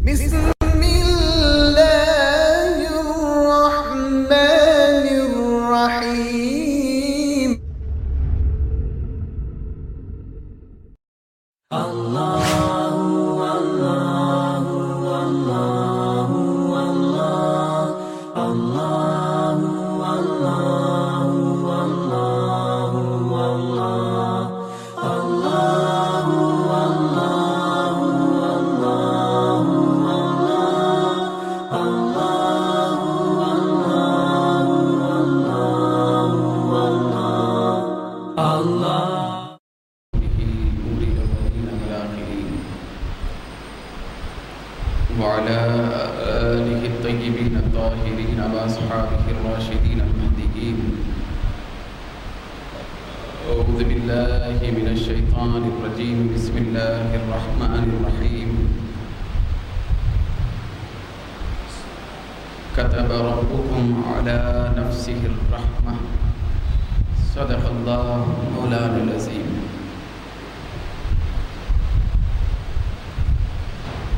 بسم الله الرحمن الرحيم. وعلى آله الطيبين الطاهرين وأصحابه الراشدين المهديين. أعوذ بالله من الشيطان الرجيم. بسم الله الرحمن الرحيم. كتب ربكم على نفسه الرحمة. صدق الله مولانا العظيم.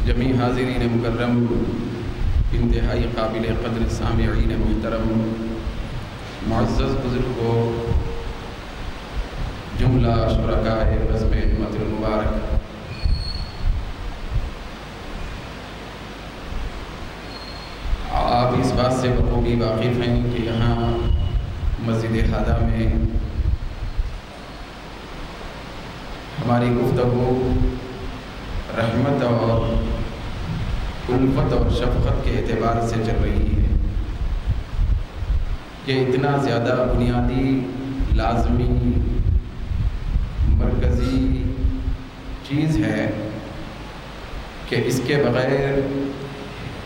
جمیع حاضرین مکرم، انتہائی قابل قدر سامعین محترم، معزز بزرگوں، جملہ شرکائے بزم امت المبارک، آپ اس بات سے بخوبی واقف ہیں کہ یہاں مسجد ہادہ میں ہماری گفتگو رحمت اور الفت اور شفقت کے اعتبار سے چل رہی ہے. یہ اتنا زیادہ بنیادی، لازمی، مرکزی چیز ہے کہ اس کے بغیر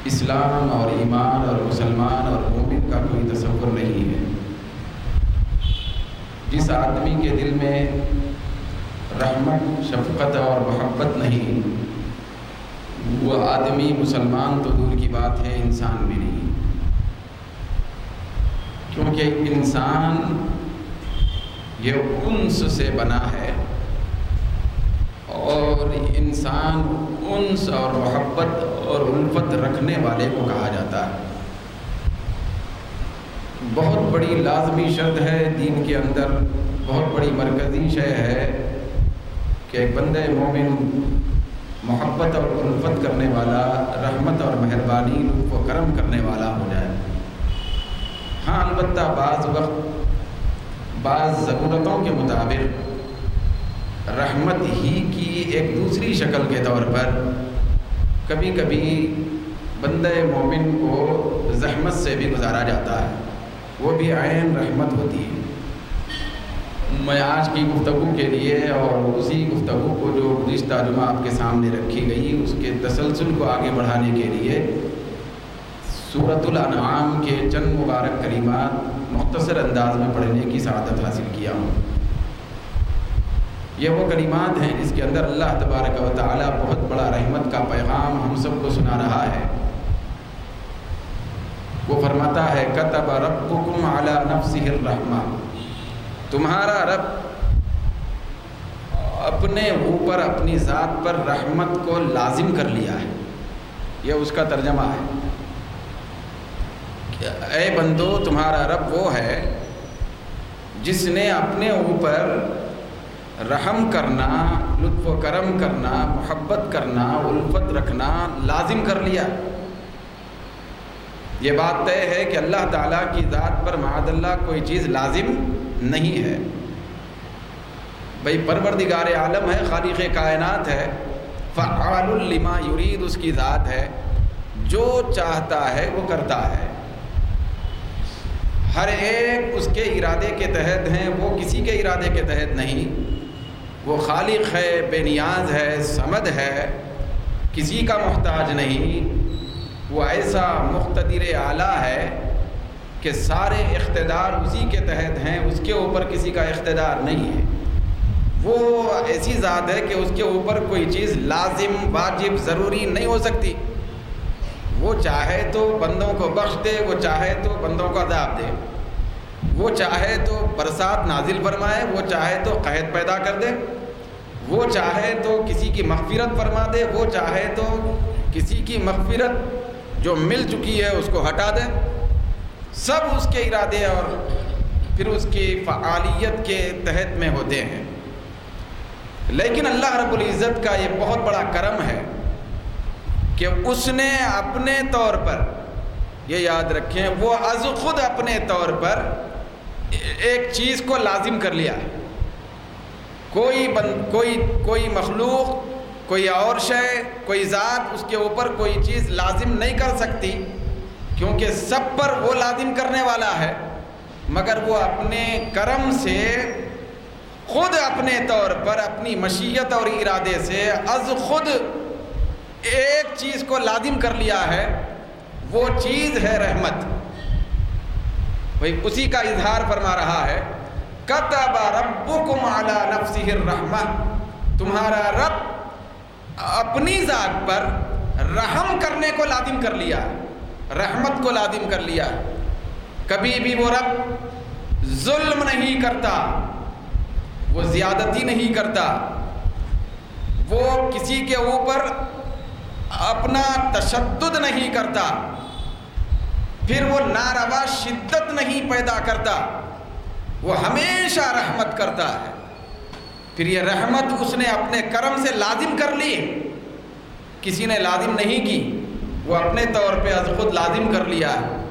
اسلام اور ایمان اور مسلمان اور مومن کا کوئی تصور نہیں ہے. جس آدمی کے دل میں رحمت، شفقت اور محبت نہیں، وہ آدمی مسلمان تو دور کی بات ہے، انسان بھی نہیں. کیونکہ انسان یہ انس سے بنا ہے، اور انسان انس اور محبت اور الفت رکھنے والے کو کہا جاتا ہے. بہت بڑی لازمی شرط ہے دین کے اندر، بہت بڑی مرکزی شے ہے کہ ایک بندہ مومن محبت اور الفت کرنے والا، رحمت اور مہربانی، لطف و کرم کرنے والا ہو جائے. ہاں البتہ بعض وقت بعض ضرورتوں کے مطابق رحمت ہی کی ایک دوسری شکل کے طور پر کبھی کبھی بندہ مومن کو زحمت سے بھی گزارا جاتا ہے، وہ بھی عین رحمت ہوتی ہے. میں آج کی گفتگو کے لیے اور اسی گفتگو کو جو گزشتہ جمعہ آپ کے سامنے رکھی گئی، اس کے تسلسل کو آگے بڑھانے کے لیے سورۃ الانعام کے چند مبارک کلمات مختصر انداز میں پڑھنے کی سعادت حاصل کیا ہوں. یہ وہ کلمات ہیں جس کے اندر اللہ تبارک و تعالی بہت بڑا رحمت کا پیغام ہم سب کو سنا رہا ہے. وہ فرماتا ہے کتب ربکم علی نفسہ الرحمہ، تمہارا رب اپنے اوپر، اپنی ذات پر رحمت کو لازم کر لیا ہے. یہ اس کا ترجمہ ہے کہ اے بندو، تمہارا رب وہ ہے جس نے اپنے اوپر رحم کرنا، لطف و کرم کرنا، محبت کرنا، الفت رکھنا لازم کر لیا. یہ بات طے ہے کہ اللہ تعالیٰ کی ذات پر معاذ اللہ کوئی چیز لازم نہیں ہے. بھئی پروردگار عالم ہے، خالق کائنات ہے، فعال لما یرید اس کی ذات ہے، جو چاہتا ہے وہ کرتا ہے. ہر ایک اس کے ارادے کے تحت ہیں، وہ کسی کے ارادے کے تحت نہیں. وہ خالق ہے، بے نیاز ہے، صمد ہے، کسی کا محتاج نہیں. وہ ایسا مقتدر اعلیٰ ہے کہ سارے اقتدار اسی کے تحت ہیں، اس کے اوپر کسی کا اقتدار نہیں ہے. وہ ایسی ذات ہے کہ اس کے اوپر کوئی چیز لازم، واجب، ضروری نہیں ہو سکتی. وہ چاہے تو بندوں کو بخش دے، وہ چاہے تو بندوں کو عذاب دے، وہ چاہے تو برسات نازل فرمائے، وہ چاہے تو قحط پیدا کر دے، وہ چاہے تو کسی کی مغفرت فرما دے، وہ چاہے تو کسی کی مغفرت جو مل چکی ہے اس کو ہٹا دے، سب اس کے ارادے اور پھر اس کی فعالیت کے تحت میں ہوتے ہیں۔ لیکن اللہ رب العزت کا یہ بہت بڑا کرم ہے کہ اس نے اپنے طور پر، یہ یاد رکھیں، وہ از خود اپنے طور پر ایک چیز کو لازم کر لیا۔ کوئی مخلوق، کوئی اور شے، کوئی ذات اس کے اوپر کوئی چیز لازم نہیں کر سکتی، کیونکہ سب پر وہ لازم کرنے والا ہے، مگر وہ اپنے کرم سے خود اپنے طور پر اپنی مشیت اور ارادے سے از خود ایک چیز کو لازم کر لیا ہے، وہ چیز ہے رحمت۔ وہی اسی کا اظہار فرما رہا ہے، کتب ربکم علی نفسہ الرحمہ، تمہارا رب اپنی ذات پر رحم کرنے کو لازم کر لیا، رحمت کو لازم کر لیا۔ کبھی بھی وہ رب ظلم نہیں کرتا، وہ زیادتی نہیں کرتا، وہ کسی کے اوپر اپنا تشدد نہیں کرتا، پھر وہ ناروا شدت نہیں پیدا کرتا، وہ ہمیشہ رحمت کرتا ہے۔ پھر یہ رحمت اس نے اپنے کرم سے لازم کر لی، کسی نے لازم نہیں کی، وہ اپنے طور پہ از خود لازم کر لیا ہے۔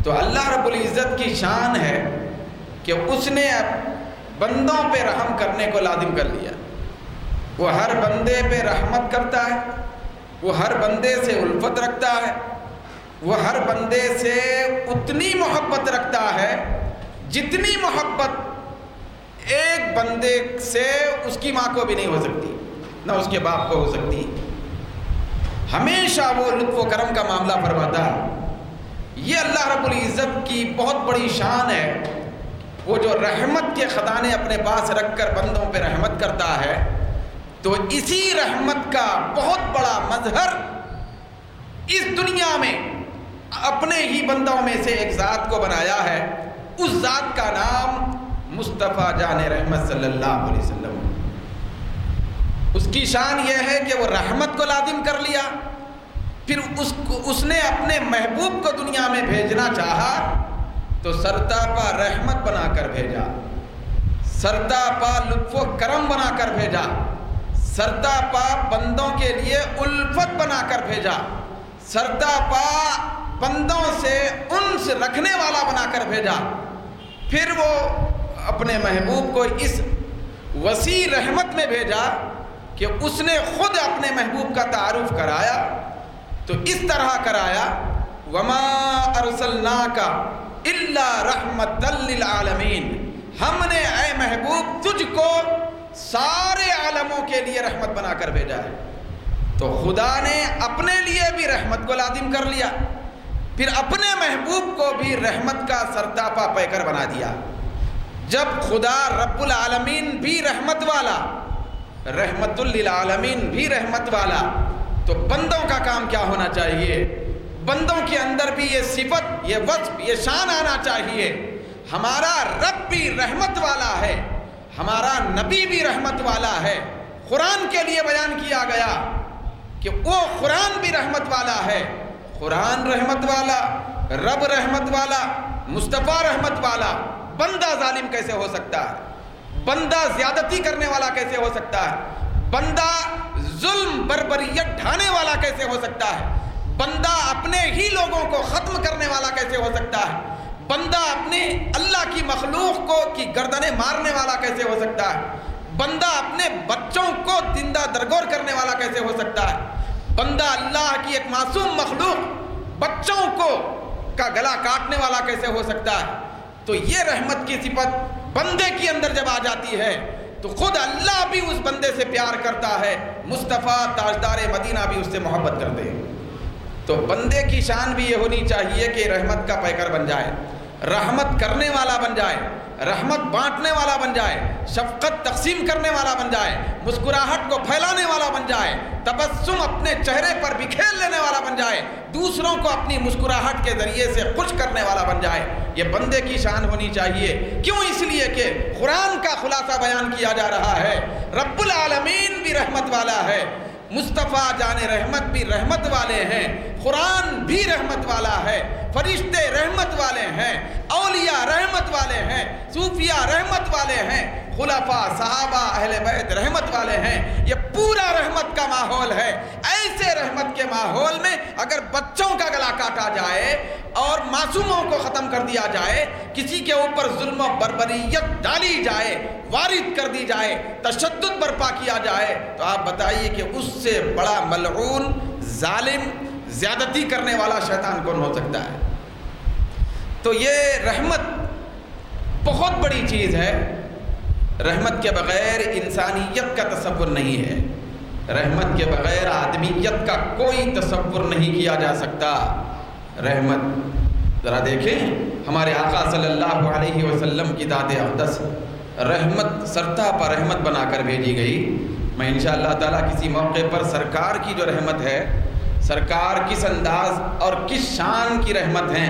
تو اللہ رب العزت کی شان ہے کہ اس نے بندوں پہ رحم کرنے کو لازم کر لیا۔ وہ ہر بندے پہ رحمت کرتا ہے، وہ ہر بندے سے الفت رکھتا ہے، وہ ہر بندے سے اتنی محبت رکھتا ہے جتنی محبت ایک بندے سے اس کی ماں کو بھی نہیں ہو سکتی، نہ اس کے باپ کو ہو سکتی۔ ہمیشہ وہ لطف و کرم کا معاملہ فرماتا ہے۔ یہ اللہ رب العزت کی بہت بڑی شان ہے، وہ جو رحمت کے خزانے اپنے پاس رکھ کر بندوں پہ رحمت کرتا ہے، تو اسی رحمت کا بہت بڑا مظہر اس دنیا میں اپنے ہی بندوں میں سے ایک ذات کو بنایا ہے۔ اس ذات کا نام مصطفیٰ جان رحمت صلی اللہ علیہ وسلم۔ اس کی شان یہ ہے کہ وہ رحمت کو لازم کر لیا، پھر اس نے اپنے محبوب کو دنیا میں بھیجنا چاہا تو سرتاپا رحمت بنا کر بھیجا، سرتاپا لطف و کرم بنا کر بھیجا، سرتاپا بندوں کے لیے الفت بنا کر بھیجا، سرتاپا بندوں سے انس رکھنے والا بنا کر بھیجا۔ پھر وہ اپنے محبوب کو اس وسیع رحمت میں بھیجا کہ اس نے خود اپنے محبوب کا تعارف کرایا، تو اس طرح کرایا، وما ارسلناک الا رحمتا للعالمین، ہم نے اے محبوب تجھ کو سارے عالموں کے لیے رحمت بنا کر بھیجا ہے۔ تو خدا نے اپنے لیے بھی رحمت کو لازم کر لیا، پھر اپنے محبوب کو بھی رحمت کا سرتاپا پیکر بنا دیا۔ جب خدا رب العالمین بھی رحمت والا، رحمت للعالمین بھی رحمت والا، تو بندوں کا کام کیا ہونا چاہیے؟ بندوں کے اندر بھی یہ صفت، یہ وصف، یہ شان آنا چاہیے، ہمارا رب بھی رحمت والا ہے، ہمارا نبی بھی رحمت والا ہے۔ قرآن کے لیے بیان کیا گیا کہ وہ قرآن بھی رحمت والا ہے۔ قرآن رحمت والا، رب رحمت والا، مصطفیٰ رحمت والا، بندہ ظالم کیسے ہو سکتا ہے؟ بندہ زیادتی کرنے والا کیسے ہو سکتا ہے؟ بندہ ظلم بربریت ڈھانے والا کیسے ہو سکتا ہے؟ بندہ اپنے ہی لوگوں کو ختم کرنے والا کیسے ہو سکتا ہے؟ بندہ اپنے اللہ کی مخلوق کو کی گردنیں مارنے والا کیسے ہو سکتا ہے؟ بندہ اپنے بچوں کو زندہ درگور کرنے والا کیسے ہو سکتا ہے؟ بندہ اللہ کی ایک معصوم مخلوق بچوں کو کا گلا کاٹنے والا کیسے ہو سکتا ہے؟ تو یہ رحمت کی صفت بندے کے اندر جب آ جاتی ہے تو خود اللہ بھی اس بندے سے پیار کرتا ہے، مصطفیٰ تاجدار مدینہ بھی اس سے محبت کرتے ہیں۔ تو بندے کی شان بھی یہ ہونی چاہیے کہ رحمت کا پیکر بن جائے، رحمت کرنے والا بن جائے، رحمت بانٹنے والا بن جائے، شفقت تقسیم کرنے والا بن جائے، مسکراہٹ کو پھیلانے والا بن جائے، تبسم اپنے چہرے پر بکھیر لینے والا بن جائے، دوسروں کو اپنی مسکراہٹ کے ذریعے سے خوش کرنے والا بن جائے۔ یہ بندے کی شان ہونی چاہیے۔ کیوں؟ اس لیے کہ قرآن کا خلاصہ بیان کیا جا رہا ہے، رب العالمین بھی رحمت والا ہے، مصطفیٰ جان رحمت بھی رحمت والے ہیں، قرآن بھی رحمت والا ہے، فرشتے رحمت والے ہیں، اولیاء رحمت والے ہیں، صوفیاء رحمت والے ہیں، خلفاء صحابہ اہل بیت رحمت والے ہیں۔ یہ پورا رحمت کا ماحول ہے۔ ایسے رحمت کے ماحول میں اگر بچوں کا گلا کاٹا جائے اور معصوموں کو ختم کر دیا جائے، کسی کے اوپر ظلم و بربریت ڈالی جائے، وارد کر دی جائے، تشدد برپا کیا جائے، تو آپ بتائیے کہ اس سے بڑا ملعون، ظالم، زیادتی کرنے والا شیطان کون ہو سکتا ہے؟ تو یہ رحمت بہت بڑی چیز ہے۔ رحمت کے بغیر انسانیت کا تصور نہیں ہے، رحمت کے بغیر آدمیت کا کوئی تصور نہیں کیا جا سکتا۔ رحمت ذرا دیکھیں، ہمارے آقا صلی اللہ علیہ وسلم کی ذات اقدس رحمت سرتا پر رحمت بنا کر بھیجی گئی۔ میں انشاءاللہ تعالیٰ کسی موقع پر سرکار کی جو رحمت ہے، سرکار کس انداز اور کس شان کی رحمت ہیں،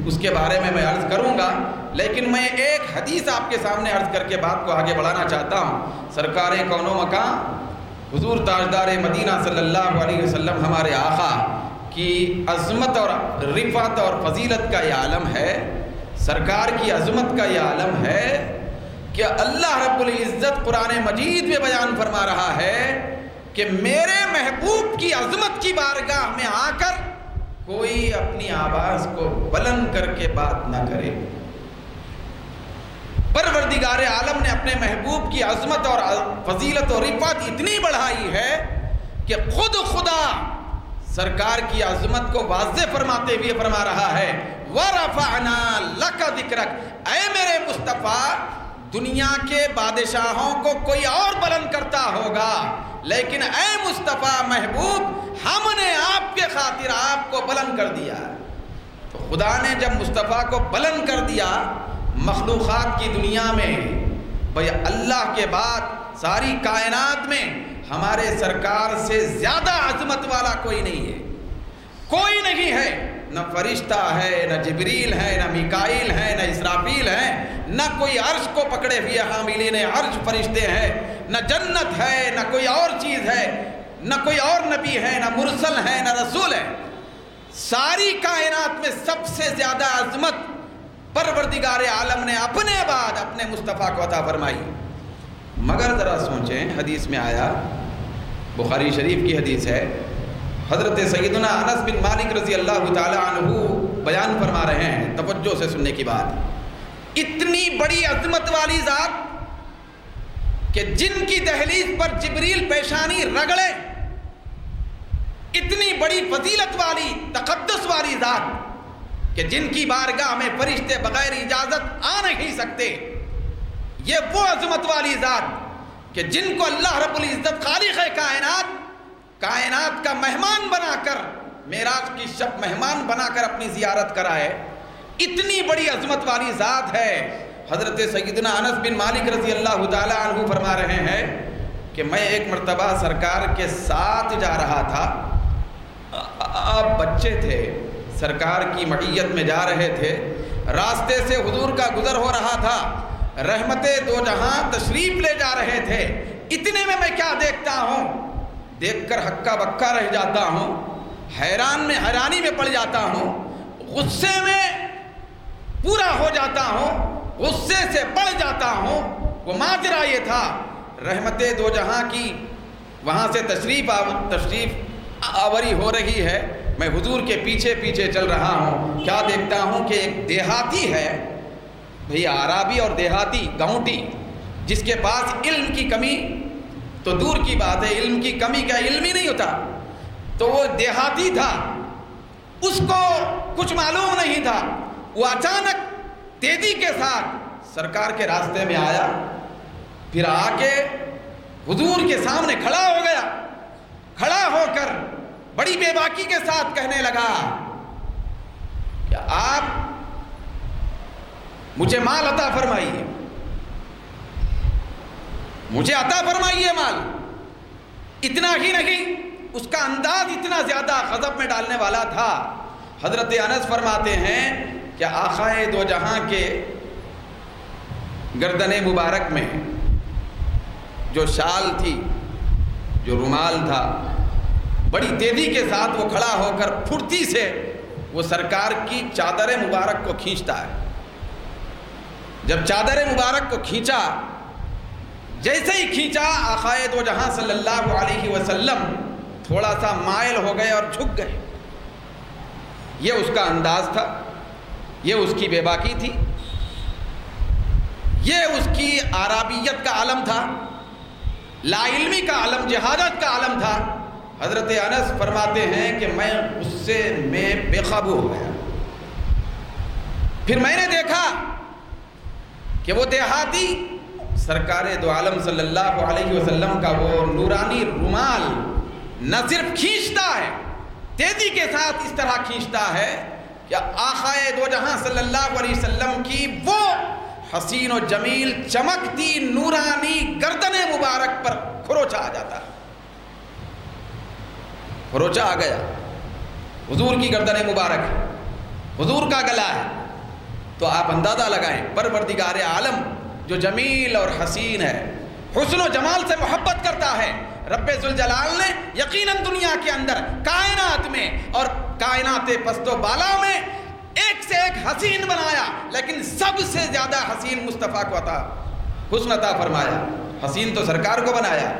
اس کے بارے میں عرض کروں گا، لیکن میں ایک حدیث آپ کے سامنے عرض کر کے بات کو آگے بڑھانا چاہتا ہوں۔ سرکار کون و مکان حضور تاجدار مدینہ صلی اللہ علیہ وسلم ہمارے آقا کی عظمت اور رفعت اور فضیلت کا یہ عالم ہے، سرکار کی عظمت کا یہ عالم ہے کہ اللہ رب العزت قرآن مجید میں بیان فرما رہا ہے کہ میرے محبوب کی عظمت کی بارگاہ میں آ کر کوئی اپنی آواز کو بلند کر کے بات نہ کرے۔ پروردگار عالم نے اپنے محبوب کی عظمت اور فضیلت اور رفعت اتنی بڑھائی ہے کہ خود خدا سرکار کی عظمت کو واضح فرماتے ہوئے فرما رہا ہے، وَرَفَعْنَا لَكَ ذِكْرَكَ، اے میرے مصطفیٰ، دنیا کے بادشاہوں کو کوئی اور بلند کرتا ہوگا، لیکن اے مصطفیٰ محبوب، ہم نے آپ کے خاطر آپ کو بلند کر دیا۔ تو خدا نے جب مصطفیٰ کو بلند کر دیا، مخلوقات کی دنیا میں بھئی اللہ کے بعد ساری کائنات میں ہمارے سرکار سے زیادہ عظمت والا کوئی نہیں ہے، کوئی نہیں ہے۔ نہ فرشتہ ہے، نہ جبریل ہے، نہ میکائیل ہے، نہ اسرافیل ہے، نہ کوئی عرش کو پکڑے ہوئے حاملین عرش فرشتے ہیں، نہ جنت ہے، نہ کوئی اور چیز ہے، نہ کوئی اور نبی ہے، نہ مرسل ہے، نہ رسول ہے۔ ساری کائنات میں سب سے زیادہ عظمت پروردگار عالم نے اپنے بعد اپنے مصطفیٰ کو عطا فرمائی۔ مگر ذرا سوچیں، حدیث میں آیا، بخاری شریف کی حدیث ہے، حضرت سیدنا انس بن مالک رضی اللہ تعالی عنہ بیان فرما رہے ہیں، توجہ سے سننے کی بات۔ اتنی بڑی عظمت والی ذات کہ جن کی دہلیز پر جبریل پیشانی رگڑے، اتنی بڑی فضیلت والی، تقدس والی ذات کہ جن کی بارگاہ میں فرشتے بغیر اجازت آ نہیں سکتے۔ یہ وہ عظمت والی ذات کہ جن کو اللہ رب العزت خالق کائنات کا مہمان بنا کر، معراج کی شب مہمان بنا کر اپنی زیارت کرائے، اتنی بڑی عظمت والی ذات ہے۔ حضرت سیدنا انس بن مالک رضی اللہ تعالی عنہ فرما رہے ہیں کہ میں ایک مرتبہ سرکار کے ساتھ جا رہا تھا، آپ بچے تھے، سرکار کی معیت میں جا رہے تھے، راستے سے حضور کا گزر ہو رہا تھا، رحمت دو جہاں تشریف لے جا رہے تھے۔ اتنے میں کیا دیکھتا ہوں، دیکھ کر ہکا بکا رہ جاتا ہوں، حیرانی میں پڑ جاتا ہوں، غصے میں پورا ہو جاتا ہوں، غصے سے بڑھ جاتا ہوں۔ وہ ماجرا یہ تھا، رحمت دو جہاں کی وہاں سے تشریف آوری ہو رہی ہے، میں حضور کے پیچھے پیچھے چل رہا ہوں۔ کیا دیکھتا ہوں کہ ایک دیہاتی ہے، بھئی عرابی اور دیہاتی گاؤنٹی، جس کے پاس علم کی کمی تو دور کی بات ہے، علم کی کمی کا علم ہی نہیں ہوتا، تو وہ دیہاتی تھا، اس کو کچھ معلوم نہیں تھا۔ وہ اچانک تیزی کے ساتھ سرکار کے راستے میں آیا، پھر آ کے حضور کے سامنے کھڑا ہو گیا، کھڑا ہو کر بڑی بے باکی کے ساتھ کہنے لگا کہ آپ مجھے مال عطا فرمائیے، مجھے عطا فرمائیے مال۔ اتنا ہی نہیں، اس کا انداز اتنا زیادہ غضب میں ڈالنے والا تھا۔ حضرت انس فرماتے ہیں کہ آقائے دو جہاں کے گردن مبارک میں جو شال تھی، جو رومال تھا، بڑی تیزی کے ساتھ وہ کھڑا ہو کر پھرتی سے وہ سرکار کی چادر مبارک کو کھینچتا ہے. جب چادر مبارک کو کھینچا، جیسے ہی کھینچا، آقائے دو جہاں صلی اللہ علیہ وسلم تھوڑا سا مائل ہو گئے اور جھک گئے. یہ اس کا انداز تھا، یہ اس کی بے باکی تھی، یہ اس کی عربیت کا علم تھا، لا علمی کا علم، جہالت کا علم تھا. حضرت انس فرماتے ہیں کہ میں غصے میں بے قابو ہو گیا. پھر میں نے دیکھا کہ وہ دیہاتی سرکار دو عالم صلی اللہ علیہ وسلم کا وہ نورانی رومال نہ صرف کھینچتا ہے، تیزی کے ساتھ اس طرح کھینچتا ہے کہ آقائے دو جہاں صلی اللہ علیہ وسلم کی وہ حسین و جمیل چمکتی نورانی گردن مبارک پر کھروچا آ جاتا ہے. کھروچا آ گیا، حضور کی گردن مبارک ہے، حضور کا گلا ہے. تو آپ اندازہ لگائیں، پروردگار عالم جو جمیل اور حسین ہے، حسن و جمال سے محبت کرتا ہے، رب ذوالجلال نے یقیناً دنیا کے اندر کائنات میں اور کائنات پست و بالا میں ایک سے ایک حسین بنایا، لیکن سب سے زیادہ حسین مصطفیٰ کو حسن عطا فرمایا. حسین تو سرکار کو بنایا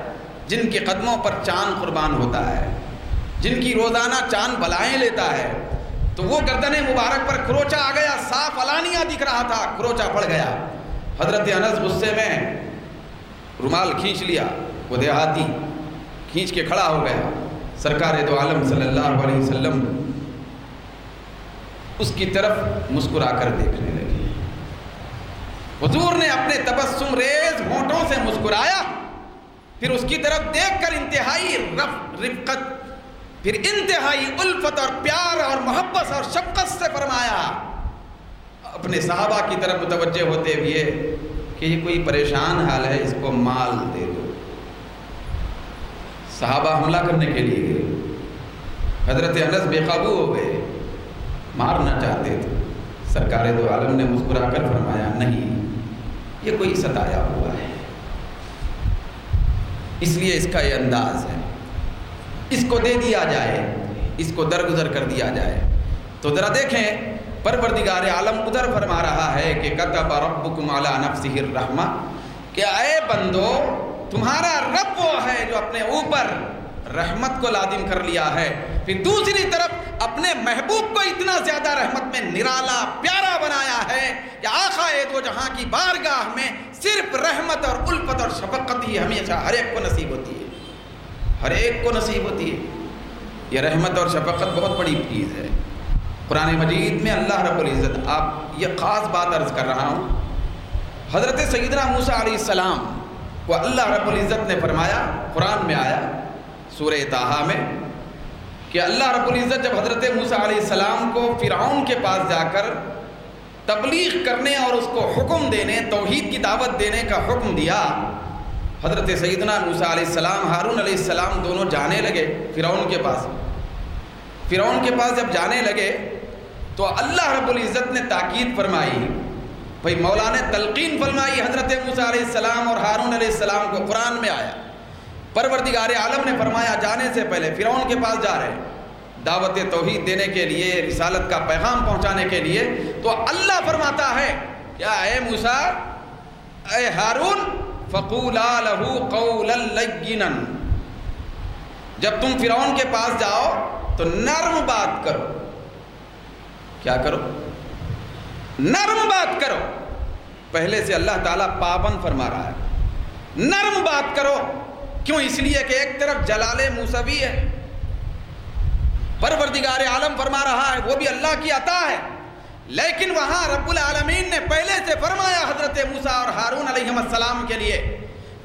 جن کے قدموں پر چاند قربان ہوتا ہے، جن کی روزانہ چاند بلائیں لیتا ہے. تو وہ گردن مبارک پر کھروچا آ گیا، صاف علانیہ دکھ رہا تھا، کھروچا پڑ گیا. حضرت انس غصے میں رومال کھینچ لیا، وہ دیہاتی کھینچ کے کھڑا ہو گیا. سرکار دو عالم صلی اللہ علیہ وسلم اس کی طرف مسکرا کر دیکھنے لگے. حضور نے اپنے تبسم ریز ہونٹوں سے مسکرایا، پھر اس کی طرف دیکھ کر انتہائی رفقت، پھر انتہائی الفت اور پیار اور محبت اور شفقت سے فرمایا، اپنے صحابہ کی طرف متوجہ ہوتے ہوئے کہ یہ کوئی پریشان حال ہے، اس کو مال دے دو. صحابہ حملہ کرنے کے لیے گئے. حضرت انس بے قابو ہو گئے، مارنا چاہتے تھے. سرکار دو عالم نے مسکرا کر فرمایا، نہیں، یہ کوئی ستایا ہوا ہے، اس لیے اس کا یہ انداز ہے، اس کو دے دیا جائے، اس کو درگزر کر دیا جائے. تو ذرا دیکھیں، پروردگار عالم ادھر فرما رہا ہے کہ کتب ربکم علی نفسہ الرحمہ، کہ اے بندو، تمہارا رب وہ ہے جو اپنے اوپر رحمت کو لازم کر لیا ہے. پھر دوسری طرف اپنے محبوب کو اتنا زیادہ رحمت میں نرالا پیارا بنایا ہے کہ آقائے دو جہاں کی بارگاہ میں صرف رحمت اور الفت اور شفقت ہی ہمیشہ ہر ایک کو نصیب ہوتی ہے، ہر ایک کو نصیب ہوتی ہے. یہ رحمت اور شفقت بہت بڑی چیز ہے. قرآن مجید میں اللہ رب العزت، آپ یہ خاص بات عرض کر رہا ہوں، حضرت سیدنا موسیٰ علیہ السلام کو اللہ رب العزت نے فرمایا، قرآن میں آیا سورہ طٰہٰ میں، کہ اللہ رب العزت جب حضرت موسیٰ علیہ السلام کو فرعون کے پاس جا کر تبلیغ کرنے اور اس کو حکم دینے، توحید کی دعوت دینے کا حکم دیا، حضرت سیدنا موسیٰ علیہ السلام، ہارون علیہ السلام دونوں جانے لگے فرعون کے پاس. فرعون کے پاس جب جانے لگے تو اللہ رب العزت نے تاکید فرمائی، بھائی مولا نے تلقین فرمائی حضرت موسیٰ علیہ السلام اور ہارون علیہ السلام کو. قرآن میں آیا، پروردگار عالم نے فرمایا جانے سے پہلے فرعون کے پاس جا رہے دعوت توحید دینے کے لیے، رسالت کا پیغام پہنچانے کے لیے. تو اللہ فرماتا ہے، کیا اے موسیٰ، اے ہارون، فقولا لہ قولا لینا، جب تم فرعون کے پاس جاؤ تو نرم بات کرو. کیا کرو؟ نرم بات کرو. پہلے سے اللہ تعالیٰ پابند فرما رہا ہے، نرم بات کرو. کیوں؟ اس لیے کہ ایک طرف جلال موسوی ہے، پروردگار عالم فرما رہا ہے، وہ بھی اللہ کی عطا ہے، لیکن وہاں رب العالمین نے پہلے سے فرمایا حضرت موسیٰ اور ہارون علیہ السلام کے لیے،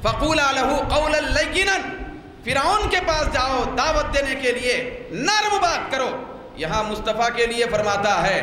فقولا لہ قولا لینا، فرعون کے پاس جاؤ دعوت دینے کے لیے، نرم بات کرو. یہاں مصطفیٰ کے لیے فرماتا ہے،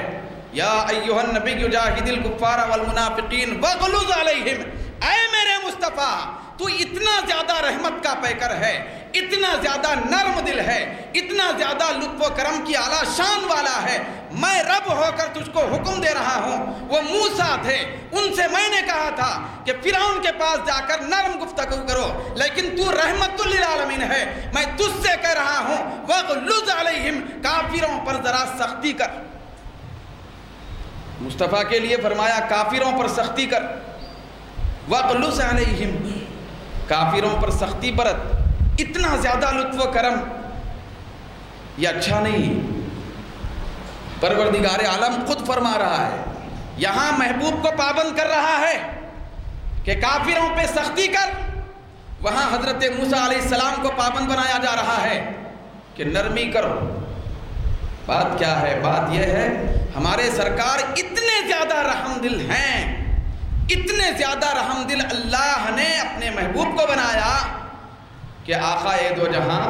یا ایھا النبی جاہد الکفار والمنافقین واغلظ علیہم، اے میرے مصطفیٰ، تو اتنا زیادہ رحمت کا پیکر ہے، اتنا زیادہ نرم دل ہے، اتنا زیادہ لطف و کرم کی اعلیٰ شان والا ہے. میں رب رب ہو کر تجھ کو حکم دے رہا ہوں وہ موسیٰ تھے، ان سے میں نے کہا تھا کہ فرعون کے پاس جا کر نرم گفتگو کرو، لیکن تو رحمت للعالمین ہے، میں تجھ سے کہہ رہا ہوں وَغْلُظْ عَلَيْهِمْ، کافروں پر ذرا سختی کر۔ مصطفیٰ کے لیے فرمایا کافروں پر سختی کر، وَغْلُظْ عَلَيْهِمْ، کافروں پر سختی برت۔ اتنا زیادہ لطف و کرم یہ اچھا نہیں۔ پروردگار عالم خود فرما رہا ہے، یہاں محبوب کو پابند کر رہا ہے کہ کافروں پہ سختی کر، وہاں حضرت موسیٰ علیہ السلام کو پابند بنایا جا رہا ہے کہ نرمی کرو۔ بات کیا ہے؟ بات یہ ہے ہمارے سرکار اتنے زیادہ رحم دل ہیں، اتنے زیادہ رحم دل اللہ نے اپنے محبوب کو بنایا کہ آقا دو جہاں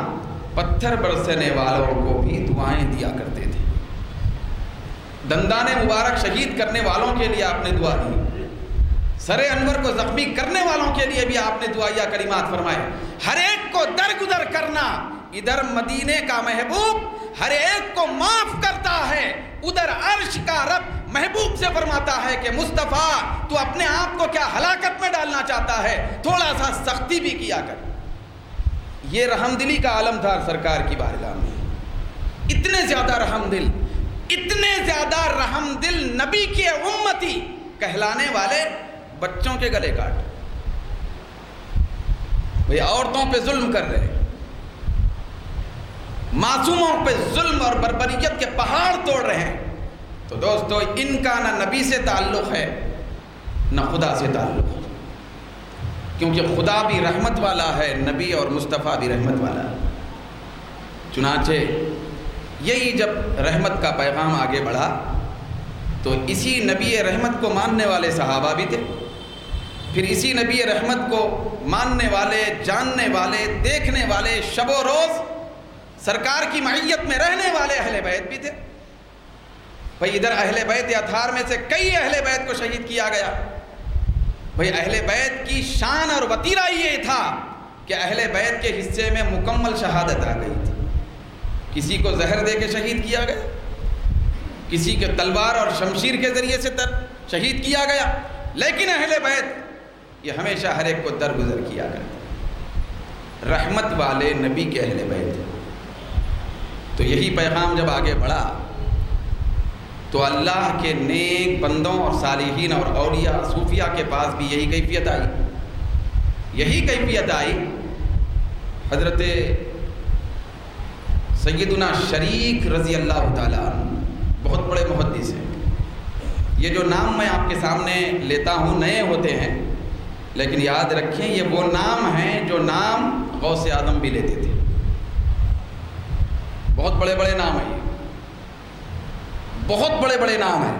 پتھر برسنے والوں کو بھی دعائیں دیا کرتے تھے۔ دندان مبارک شہید کرنے والوں کے لیے آپ نے دعا دی، سر انور کو زخمی کرنے والوں کے لیے بھی آپ نے دعائیہ کلمات فرمائے۔ ہر ایک کو درگزر کرنا، ادھر مدینے کا محبوب ہر ایک کو معاف کرتا ہے، ادھر عرش کا رب محبوب سے فرماتا ہے کہ مصطفیٰ تو اپنے آپ کو کیا ہلاکت میں ڈالنا چاہتا ہے، تھوڑا سا سختی بھی کیا کر۔ یہ رحم دلی کا عالم تھا سرکار کی بارگاہ میں، اتنے زیادہ رحم دل، اتنے زیادہ رحم دل نبی کے امتی کہلانے والے بچوں کے گلے کاٹ، بھئی عورتوں پہ ظلم کر رہے، معصوموں پہ ظلم اور بربریت کے پہاڑ توڑ رہے ہیں۔ تو دوستو ان کا نہ نبی سے تعلق ہے نہ خدا سے تعلق ہے، کیونکہ خدا بھی رحمت والا ہے، نبی اور مصطفیٰ بھی رحمت والا ہے۔ چنانچہ یہی جب رحمت کا پیغام آگے بڑھا تو اسی نبی رحمت کو ماننے والے صحابہ بھی تھے، پھر اسی نبی رحمت کو ماننے والے، جاننے والے، دیکھنے والے، شب و روز سرکار کی معیت میں رہنے والے اہل بیت بھی تھے۔ بھئی ادھر اہل بیت اطہار میں سے کئی اہل بیت کو شہید کیا گیا۔ بھئی اہل بیت کی شان اور وطیرہ یہ تھا کہ اہل بیت کے حصے میں مکمل شہادت آ گئی تھی۔ کسی کو زہر دے کے شہید کیا گیا، کسی کے تلوار اور شمشیر کے ذریعے سے شہید کیا گیا، لیکن اہل بیت یہ ہمیشہ ہر ایک کو درگزر کیا کرتے، رحمت والے نبی کے اہل بیت۔ تو یہی پیغام جب آگے بڑھا تو اللہ کے نیک بندوں اور صالحین اور اولیاء صوفیاء کے پاس بھی یہی کیفیت آئی، یہی کیفیت آئی۔ حضرت سیدنا شریک رضی اللہ تعالیٰ عنہ بہت بڑے محدث ہیں۔ یہ جو نام میں آپ کے سامنے لیتا ہوں نئے ہوتے ہیں، لیکن یاد رکھیں یہ وہ نام ہیں جو نام غوث اعظم بھی لیتے تھے۔ بہت بڑے بڑے نام ہیں، بہت بڑے بڑے نام ہیں۔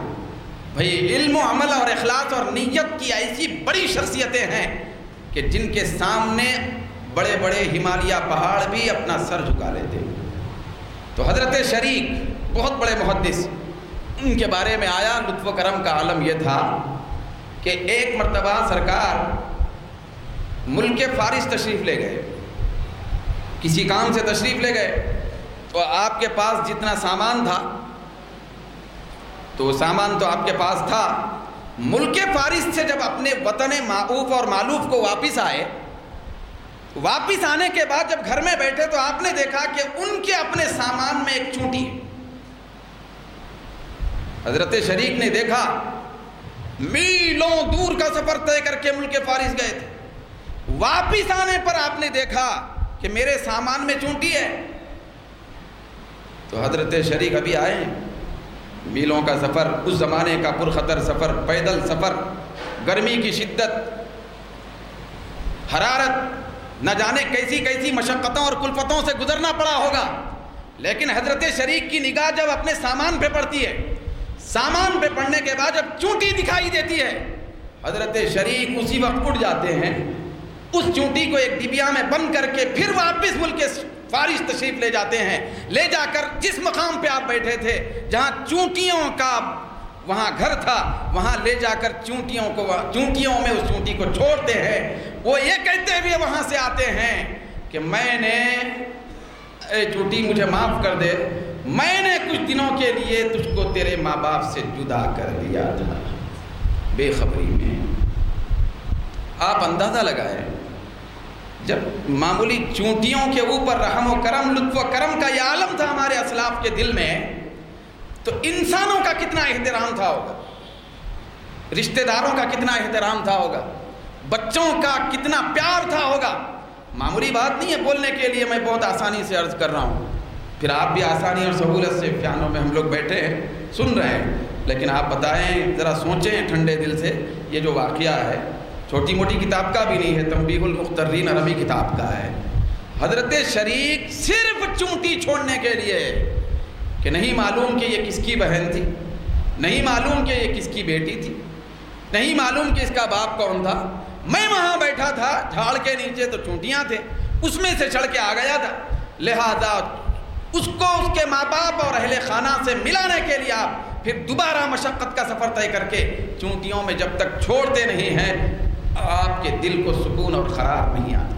بھئی علم و عمل اور اخلاص اور نیت کی ایسی بڑی شخصیتیں ہیں کہ جن کے سامنے بڑے بڑے ہمالیہ پہاڑ بھی اپنا سر جھکا لیتے ہیں۔ تو حضرت شریک بہت بڑے محدث، ان کے بارے میں آیا لطف و کرم کا عالم یہ تھا کہ ایک مرتبہ سرکار ملک فارس تشریف لے گئے، کسی کام سے تشریف لے گئے، تو آپ کے پاس جتنا سامان تھا تو سامان تو آپ کے پاس تھا، ملک فارس سے جب اپنے وطن معوف اور مالوف کو واپس آئے، واپس آنے کے بعد جب گھر میں بیٹھے تو آپ نے دیکھا کہ ان کے اپنے سامان میں ایک چونٹی ہے۔ حضرت شریک نے دیکھا، میلوں دور کا سفر طے کر کے ملک فارس گئے تھے، واپس آنے پر آپ نے دیکھا کہ میرے سامان میں چونٹی ہے۔ تو حضرت شریک ابھی آئے ہیں، میلوں کا سفر، اس زمانے کا پرخطر سفر، پیدل سفر، گرمی کی شدت، حرارت، نہ جانے کیسی کیسی مشقتوں اور کلفتوں سے گزرنا پڑا ہوگا، لیکن حضرت شریک کی نگاہ جب اپنے سامان پہ پڑتی ہے، سامان پہ پڑنے کے بعد جب چونٹی دکھائی دیتی ہے، حضرت شریک اسی وقت اٹھ جاتے ہیں، اس چونٹی کو ایک ڈبیا میں بند کر کے پھر واپس ملک فارس تشریف لے جاتے ہیں، لے جا کر جس مقام پہ آپ بیٹھے تھے جہاں چونٹیوں کا وہاں گھر تھا، وہاں لے جا کر چونٹیوں میں اس چونٹی کو چھوڑتے ہیں۔ وہ یہ کہتے ہوئے وہاں سے آتے ہیں کہ میں نے، اے چونٹی مجھے معاف کر دے، میں نے کچھ دنوں کے لیے تجھ کو تیرے ماں باپ سے جدا کر دیا تھا بے خبری میں۔ آپ اندازہ لگائیں، جب معمولی چونٹیوں کے اوپر رحم و کرم، لطف و کرم کا یہ عالم تھا ہمارے اسلاف کے دل میں، تو انسانوں کا کتنا احترام تھا ہوگا، رشتہ داروں کا کتنا احترام تھا ہوگا، بچوں کا کتنا پیار تھا ہوگا۔ معمولی بات نہیں ہے بولنے کے لیے، میں بہت آسانی سے عرض کر رہا ہوں، پھر آپ بھی آسانی اور سہولت سے پیانوں میں ہم لوگ بیٹھے ہیں سن رہے ہیں، لیکن آپ بتائیں، ذرا سوچیں ٹھنڈے دل سے، یہ جو واقعہ ہے چھوٹی موٹی کتاب کا بھی نہیں ہے، تنبیہ المخترین عربی کتاب کا ہے۔ حضرت شریک صرف چونٹی چھوڑنے کے لیے کہ نہیں معلوم کہ یہ کس کی بہن تھی، نہیں معلوم کہ یہ کس کی بیٹی تھی، نہیں معلوم کہ اس کا باپ کون تھا، میں وہاں بیٹھا تھا جھاڑ کے نیچے تو چونٹیاں تھے، اس میں سے چڑھ کے آ گیا تھا، لہذا اس کو اس کے ماں باپ اور اہل خانہ سے ملانے کے لیے آپ پھر دوبارہ مشقت کا سفر طے کر کے چونٹیوں میں جب تک چھوڑتے نہیں ہیں، آپ کے دل کو سکون اور قرار نہیں آتا۔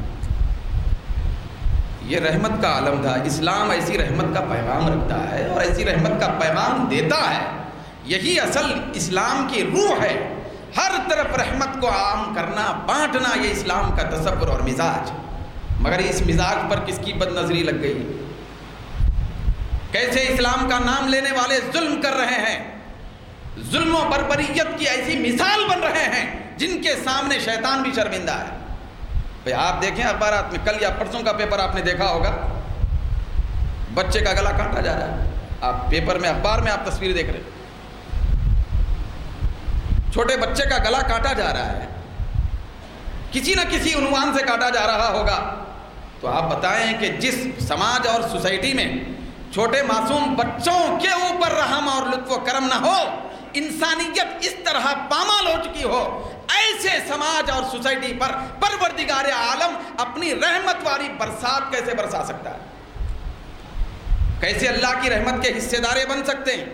یہ رحمت کا عالم تھا۔ اسلام ایسی رحمت کا پیغام رکھتا ہے اور ایسی رحمت کا پیغام دیتا ہے، یہی اصل اسلام کی روح ہے۔ ہر طرف رحمت کو عام کرنا، بانٹنا، یہ اسلام کا تصور اور مزاج۔ مگر اس مزاج پر کس کی بد نظری لگ گئی، کیسے اسلام کا نام لینے والے ظلم کر رہے ہیں، ظلم و بربریت کی ایسی مثال بن رہے ہیں جن کے سامنے شیطان بھی شرمندہ ہے۔ بھئی آپ دیکھیں اخبارات میں، کل یا پرسوں کا پیپر آپ نے دیکھا ہوگا، بچے کا گلا کاٹا جا رہا ہے، آپ پیپر میں اخبار میں آپ تصویر دیکھ رہے ہیں، چھوٹے بچے کا گلا کاٹا جا رہا ہے، کسی نہ کسی عنوان سے کاٹا جا رہا ہوگا۔ تو آپ بتائیں کہ جس سماج اور سوسائٹی میں چھوٹے معصوم بچوں کے اوپر رحم اور لطف و کرم نہ ہو، انسانیت اس طرح پامال ہو چکی ہو، ایسے سماج اور سوسائٹی پر پروردگار عالم اپنی رحمت والی برسات کیسے برسا سکتا ہے؟ کیسے اللہ کی رحمت کے حصے دار بن سکتے ہیں؟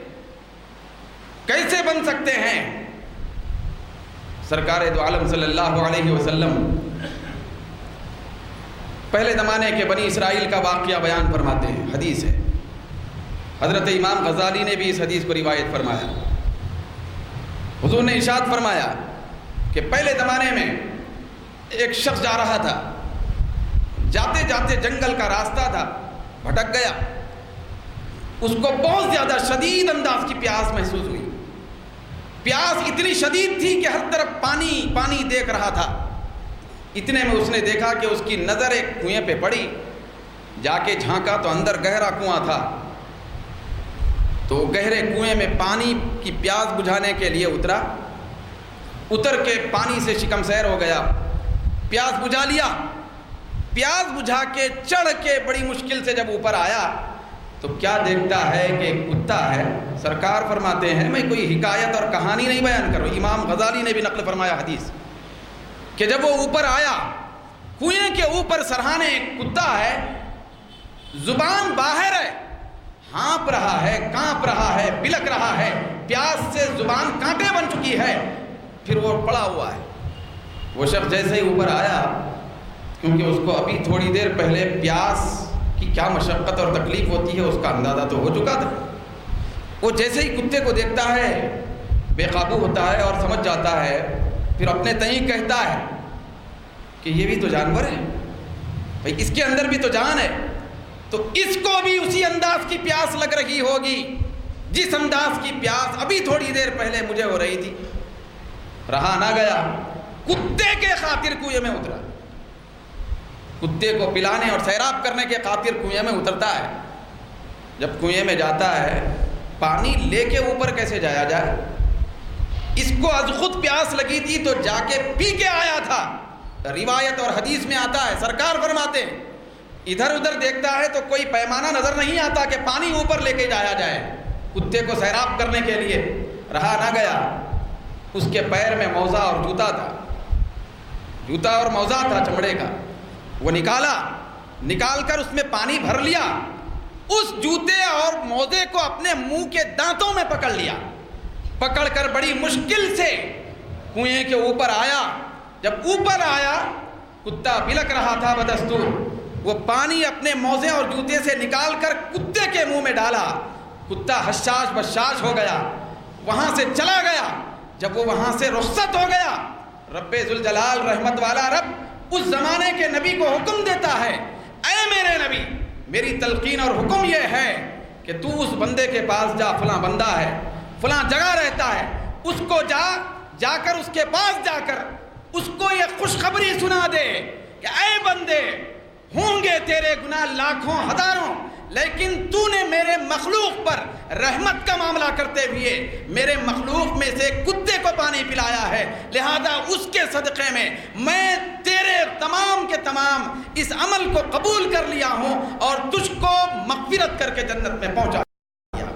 کیسے بن سکتے ہیں؟ سرکار دو عالم صلی اللہ علیہ وسلم پہلے زمانے کے بنی اسرائیل کا واقعہ بیان فرماتے ہیں، حدیث ہے، حضرت امام غزالی نے بھی اس حدیث کو روایت فرمایا۔ حضور نے ارشاد فرمایا کہ پہلے زمانے میں ایک شخص جا رہا تھا، جاتے جاتے جنگل کا راستہ تھا، بھٹک گیا، اس کو بہت زیادہ شدید انداز کی پیاس محسوس ہوئی، پیاس اتنی شدید تھی کہ ہر طرف پانی پانی دیکھ رہا تھا۔ اتنے میں اس نے دیکھا کہ اس کی نظر ایک کنویں پہ پڑی، جا کے جھانکا تو اندر گہرا کنواں تھا، تو گہرے کنویں میں پانی کی پیاس بجھانے کے لیے اتر کے پانی سے شکم سیر ہو گیا، پیاس بجھا لیا، پیاس بجھا کے چڑھ کے بڑی مشکل سے جب اوپر آیا تو کیا دیکھتا ہے کہ ایک کتا ہے۔ سرکار فرماتے ہیں، میں کوئی حکایت اور کہانی نہیں بیان کر رہا ہوں، امام غزالی نے بھی نقل فرمایا حدیث، کہ جب وہ اوپر آیا، کنویں کے اوپر سرہانے ایک کتا ہے، زبان باہر ہے، ہانپ رہا ہے، کانپ رہا ہے، بلک رہا ہے، پیاس سے زبان کانٹے بن چکی ہے، پھر وہ پڑا ہوا ہے۔ وہ شخص جیسے ہی اوپر آیا، کیونکہ اس کو ابھی تھوڑی دیر پہلے پیاس کی کیا مشقت اور تکلیف ہوتی ہے اس کا اندازہ تو ہو چکا تھا، وہ جیسے ہی کتے کو دیکھتا ہے بے قابو ہوتا ہے اور سمجھ جاتا ہے، پھر اپنے تئیں کہتا ہے کہ یہ بھی تو جانور ہے، بھئی اس کے اندر بھی تو جان ہے، تو اس کو بھی اسی انداز کی پیاس لگ رہی ہوگی جس انداز کی پیاس ابھی تھوڑی دیر پہلے مجھے ہو رہی تھی۔ رہا نہ گیا، کتے کے خاطر کنویں میں اترا، کتے کو پلانے اور سیراب کرنے کے خاطر کنویں میں اترتا ہے۔ جب کنویں میں جاتا ہے، پانی لے کے اوپر کیسے جایا جائے؟ اس کو از خود پیاس لگی تھی تو جا کے پی کے آیا تھا۔ روایت اور حدیث میں آتا ہے، سرکار فرماتے ہیں، ادھر ادھر دیکھتا ہے تو کوئی پیمانہ نظر نہیں آتا کہ پانی اوپر لے کے جایا جائے کتے کو سیراب کرنے کے لیے۔ رہا نہ گیا، اس کے پیر میں موزہ اور جوتا تھا، جوتا اور موزہ تھا چمڑے کا، وہ نکال کر اس میں پانی بھر لیا، اس جوتے اور موزے کو اپنے منہ کے دانتوں میں پکڑ لیا، پکڑ کر بڑی مشکل سے کنویں کے اوپر آیا۔ جب اوپر آیا، کتا بلک رہا تھا بدستور، وہ پانی اپنے موزے اور جوتے سے نکال کر کتے کے منہ میں ڈالا، کتا حشاش بشاش ہو گیا، وہاں سے چلا گیا. جب وہ وہاں سے رخصت ہو گیا، رب ذوالجلال رحمت والا رب اس زمانے کے نبی کو حکم دیتا ہے، اے میرے نبی، میری تلقین اور حکم یہ ہے کہ تو اس بندے کے پاس جا، فلاں بندہ ہے، فلاں جگہ رہتا ہے، اس کو جا کر اس کے پاس جا کر اس کو یہ خوشخبری سنا دے کہ اے بندے، ہوں گے تیرے گناہ لاکھوں ہزاروں، لیکن تو نے میرے مخلوق پر رحمت کا معاملہ کرتے ہوئے میرے مخلوق میں سے کتے کو پانی پلایا ہے، لہذا اس کے صدقے میں تیرے تمام کے تمام اس عمل کو قبول کر لیا ہوں اور تجھ کو مغفرت کر کے جنت میں پہنچا دیا.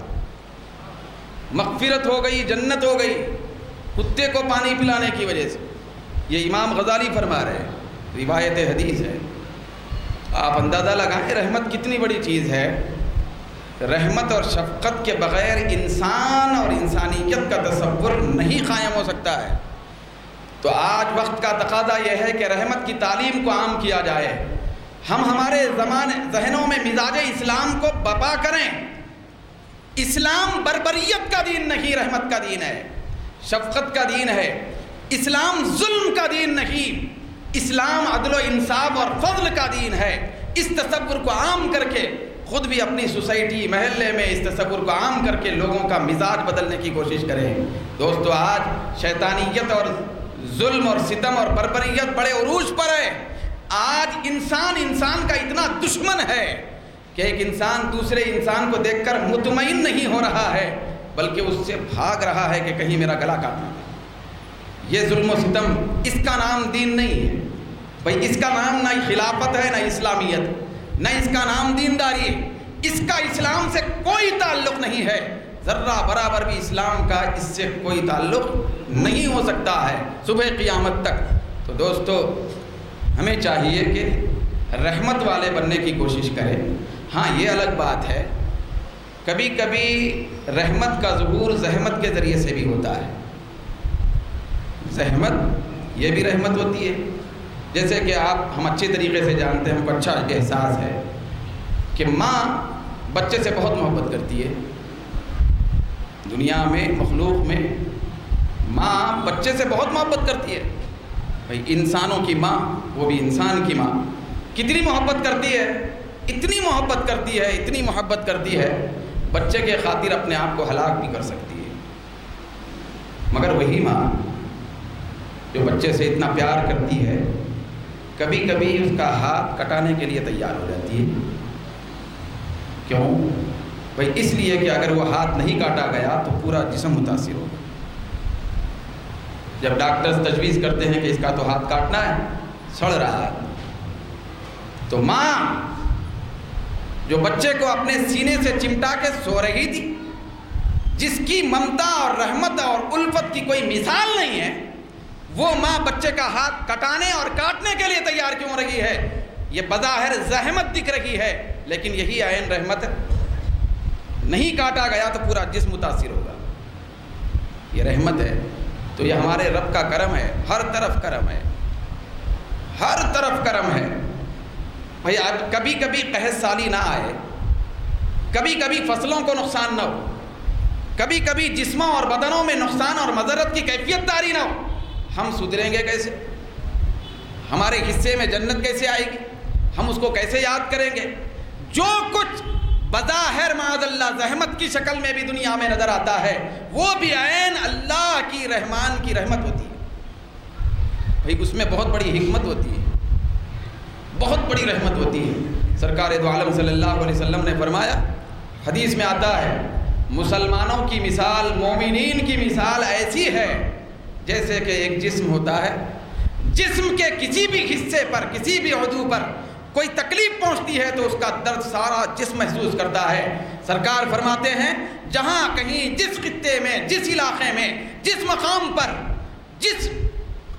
مغفرت ہو گئی، جنت ہو گئی کتے کو پانی پلانے کی وجہ سے. یہ امام غزالی فرما رہے ہیں، روایت حدیث ہے. آپ اندازہ لگائیں رحمت کتنی بڑی چیز ہے. رحمت اور شفقت کے بغیر انسان اور انسانیت کا تصور نہیں قائم ہو سکتا ہے. تو آج وقت کا تقاضا یہ ہے کہ رحمت کی تعلیم کو عام کیا جائے. ہم ہمارے ذہنوں میں مزاج اسلام کو برپا کریں. اسلام بربریت کا دین نہیں، رحمت کا دین ہے، شفقت کا دین ہے. اسلام ظلم کا دین نہیں، اسلام عدل و انصاف اور فضل کا دین ہے. اس تصور کو عام کر کے خود بھی اپنی سوسائٹی محلے میں اس تصور کو عام کر کے لوگوں کا مزاج بدلنے کی کوشش کریں. دوستو، آج شیطانیت اور ظلم اور ستم اور بربریت بڑے عروج پر ہے. آج انسان کا اتنا دشمن ہے کہ ایک انسان دوسرے انسان کو دیکھ کر مطمئن نہیں ہو رہا ہے، بلکہ اس سے بھاگ رہا ہے کہ کہیں میرا گلا کاٹنا. یہ ظلم و ستم، اس کا نام دین نہیں ہے بھائی. اس کا نام نہ خلافت ہے، نہ اسلامیت، نہ اس کا نام دینداری ہے. اس کا اسلام سے کوئی تعلق نہیں ہے، ذرہ برابر بھی اسلام کا اس سے کوئی تعلق نہیں ہو سکتا ہے صبح قیامت تک. تو دوستو، ہمیں چاہیے کہ رحمت والے بننے کی کوشش کریں. ہاں، یہ الگ بات ہے کبھی کبھی رحمت کا ظہور زحمت کے ذریعے سے بھی ہوتا ہے. زحمت یہ بھی رحمت ہوتی ہے. جیسے کہ ہم اچھے طریقے سے جانتے ہیں، ہم کو اچھا احساس ہے کہ ماں بچے سے بہت محبت کرتی ہے. دنیا میں، مخلوق میں ماں بچے سے بہت محبت کرتی ہے. بھائی، انسانوں کی ماں، وہ بھی انسان کی ماں، کتنی محبت کرتی ہے، اتنی محبت کرتی ہے، اتنی محبت کرتی ہے، بچے کے خاطر اپنے آپ کو ہلاک بھی کر سکتی ہے. مگر وہی ماں جو بچے سے اتنا پیار کرتی ہے، کبھی کبھی اس کا ہاتھ کٹانے کے لیے تیار ہو جاتی ہے. کیوں؟ بھائی اس لیے کہ اگر وہ ہاتھ نہیں کاٹا گیا تو پورا جسم متاثر ہوگا. جب ڈاکٹرز تجویز کرتے ہیں کہ اس کا تو ہاتھ کاٹنا ہے، سڑ رہا ہے، تو ماں جو بچے کو اپنے سینے سے چمٹا کے سو رہی تھی، جس کی ممتا اور رحمت اور الفت کی کوئی مثال نہیں ہے، وہ ماں بچے کا ہاتھ کٹانے اور کاٹنے کے لیے تیار کیوں رہی ہے؟ یہ بظاہر زحمت دکھ رہی ہے، لیکن یہی عین رحمت ہے. نہیں کاٹا گیا تو پورا جسم متاثر ہوگا. یہ رحمت ہے. تو یہ ہمارے رب کا کرم ہے، ہر طرف کرم ہے، ہر طرف کرم ہے. بھائی کبھی کبھی قحط سالی نہ آئے، کبھی کبھی فصلوں کو نقصان نہ ہو، کبھی کبھی جسموں اور بدنوں میں نقصان اور مضرت کی کیفیت طاری نہ ہو. ہم سدھریں گے کیسے؟ ہمارے حصے میں جنت کیسے آئے گی؟ ہم اس کو کیسے یاد کریں گے؟ جو کچھ بظاہر معاذ اللہ زحمت کی شکل میں بھی دنیا میں نظر آتا ہے، وہ بھی عین اللہ کی رحمان کی رحمت ہوتی ہے. بھائی اس میں بہت بڑی حکمت ہوتی ہے، بہت بڑی رحمت ہوتی ہے. سرکار دو عالم صلی اللہ علیہ وسلم نے فرمایا، حدیث میں آتا ہے، مسلمانوں کی مثال، مومنین کی مثال ایسی ہے جیسے کہ ایک جسم ہوتا ہے، جسم کے کسی بھی حصے پر، کسی بھی عضو پر کوئی تکلیف پہنچتی ہے تو اس کا درد سارا جسم محسوس کرتا ہے. سرکار فرماتے ہیں، جہاں کہیں جس خطے میں، جس علاقے میں، جس مقام پر، جس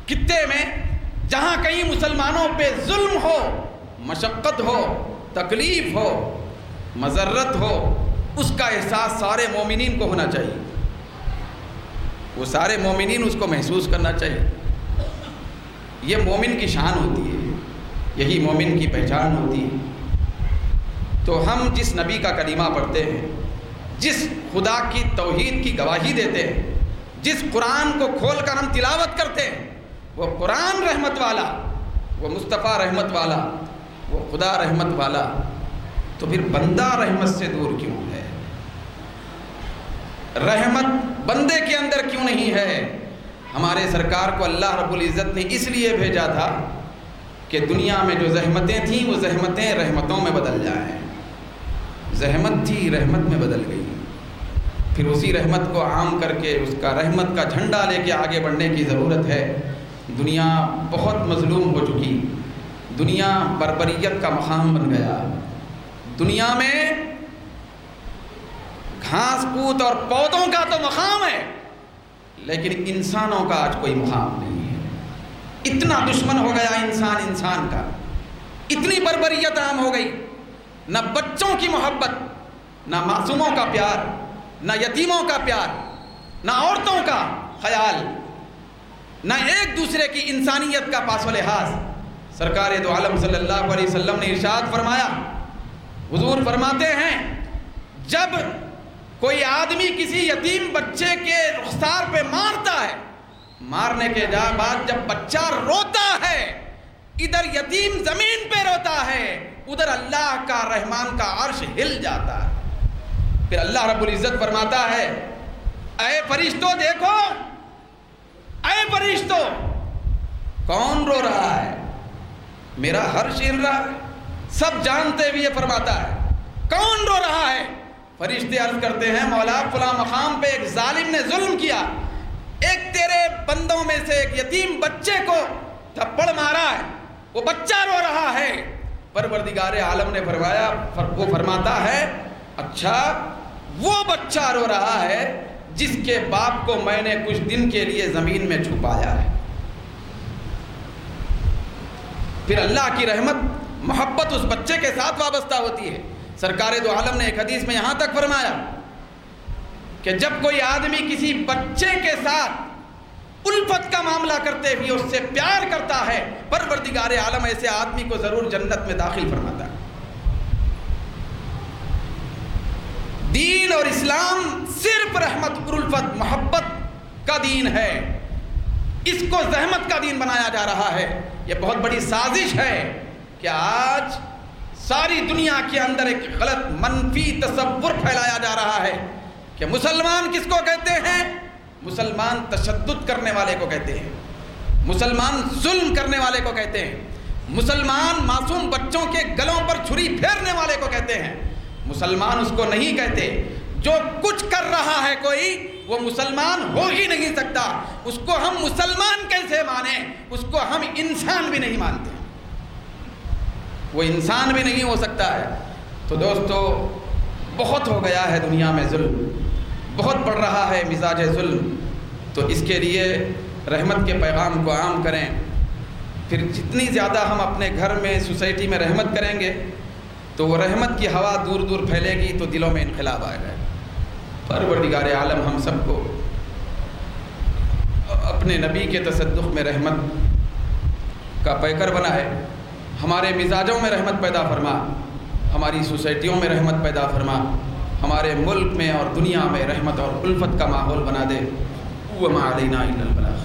خطے میں جہاں کہیں مسلمانوں پہ ظلم ہو، مشقت ہو، تکلیف ہو، مضرت ہو، اس کا احساس سارے مومنین کو ہونا چاہیے. وہ سارے مومنین اس کو محسوس کرنا چاہیے. یہ مومن کی شان ہوتی ہے، یہی مومن کی پہچان ہوتی ہے. تو ہم جس نبی کا کلمہ پڑھتے ہیں، جس خدا کی توحید کی گواہی دیتے ہیں، جس قرآن کو کھول کر ہم تلاوت کرتے ہیں، وہ قرآن رحمت والا، وہ مصطفیٰ رحمت والا، وہ خدا رحمت والا، تو پھر بندہ رحمت سے دور کیوں ہے؟ رحمت بندے کے اندر کیوں نہیں ہے؟ ہمارے سرکار کو اللہ رب العزت نے اس لیے بھیجا تھا کہ دنیا میں جو زحمتیں تھیں وہ زحمتیں رحمتوں میں بدل جائیں۔ زحمت تھی، رحمت میں بدل گئی، پھر اسی رحمت کو عام کر کے اس کا رحمت کا جھنڈا لے کے آگے بڑھنے کی ضرورت ہے۔ دنیا بہت مظلوم ہو چکی، دنیا بربریت کا مقام بن گیا، دنیا میں گھاس پوت اور پودوں کا تو مقام ہے لیکن انسانوں کا آج کوئی مقام نہیں ہے۔ اتنا دشمن ہو گیا انسان کا، اتنی بربریت عام ہو گئی، نہ بچوں کی محبت، نہ معصوموں کا پیار، نہ یتیموں کا پیار، نہ عورتوں کا خیال، نہ ایک دوسرے کی انسانیت کا پاس و لحاظ۔ سرکار دو عالم صلی اللہ علیہ وسلم نے ارشاد فرمایا، حضور فرماتے ہیں جب کوئی آدمی کسی یتیم بچے کے رخسار پہ مارتا ہے، مارنے کے بعد جب بچہ روتا ہے، ادھر یتیم زمین پہ روتا ہے، ادھر اللہ کا رحمان کا عرش ہل جاتا ہے۔ پھر اللہ رب العزت فرماتا ہے، اے فرشتوں دیکھو، اے فرشتوں کون رو رہا ہے؟ میرا عرش ہل رہا ہے۔ سب جانتے ہوئے فرماتا ہے کون رو رہا ہے؟ فرشتے عرض کرتے ہیں مولا فلاں مقام پہ ایک ظالم نے ظلم کیا، ایک تیرے بندوں میں سے ایک یتیم بچے کو تھپڑ مارا ہے، وہ بچہ رو رہا ہے۔ پروردگار عالم نے فرمایا، وہ فرماتا ہے اچھا وہ بچہ رو رہا ہے جس کے باپ کو میں نے کچھ دن کے لیے زمین میں چھپایا ہے۔ پھر اللہ کی رحمت محبت اس بچے کے ساتھ وابستہ ہوتی ہے۔ سرکار دو عالم نے ایک حدیث میں یہاں تک فرمایا کہ جب کوئی آدمی کسی بچے کے ساتھ الفت کا معاملہ کرتے ہوئے اس سے پیار کرتا ہے، پروردگار عالم ایسے آدمی کو ضرور جنت میں داخل فرماتا ہے۔ دین اور اسلام صرف رحمت اور الفت محبت کا دین ہے، اس کو زحمت کا دین بنایا جا رہا ہے۔ یہ بہت بڑی سازش ہے کہ آج ساری دنیا کے اندر ایک غلط منفی تصور پھیلایا جا رہا ہے کہ مسلمان کس کو کہتے ہیں؟ مسلمان تشدد کرنے والے کو کہتے ہیں، مسلمان ظلم کرنے والے کو کہتے ہیں، مسلمان معصوم بچوں کے گلوں پر چھری پھیرنے والے کو کہتے ہیں۔ مسلمان اس کو نہیں کہتے، جو کچھ کر رہا ہے کوئی وہ مسلمان ہو ہی نہیں سکتا، اس کو ہم مسلمان کیسے مانیں؟ اس کو ہم انسان بھی نہیں مانتے، وہ انسان بھی نہیں ہو سکتا ہے۔ تو دوستو بہت ہو گیا ہے دنیا میں ظلم، بہت بڑھ رہا ہے مزاج ظلم، تو اس کے لیے رحمت کے پیغام کو عام کریں۔ پھر جتنی زیادہ ہم اپنے گھر میں سوسائٹی میں رحمت کریں گے تو وہ رحمت کی ہوا دور دور پھیلے گی تو دلوں میں انقلاب آئے گا۔ پروردگار عالم ہم سب کو اپنے نبی کے تصدق میں رحمت کا پیکر بنائے، ہمارے مزاجوں میں رحمت پیدا فرما، ہماری سوسائٹیوں میں رحمت پیدا فرما، ہمارے ملک میں اور دنیا میں رحمت اور الفت کا ماحول بنا دے۔ وما علینا الا البلاغ۔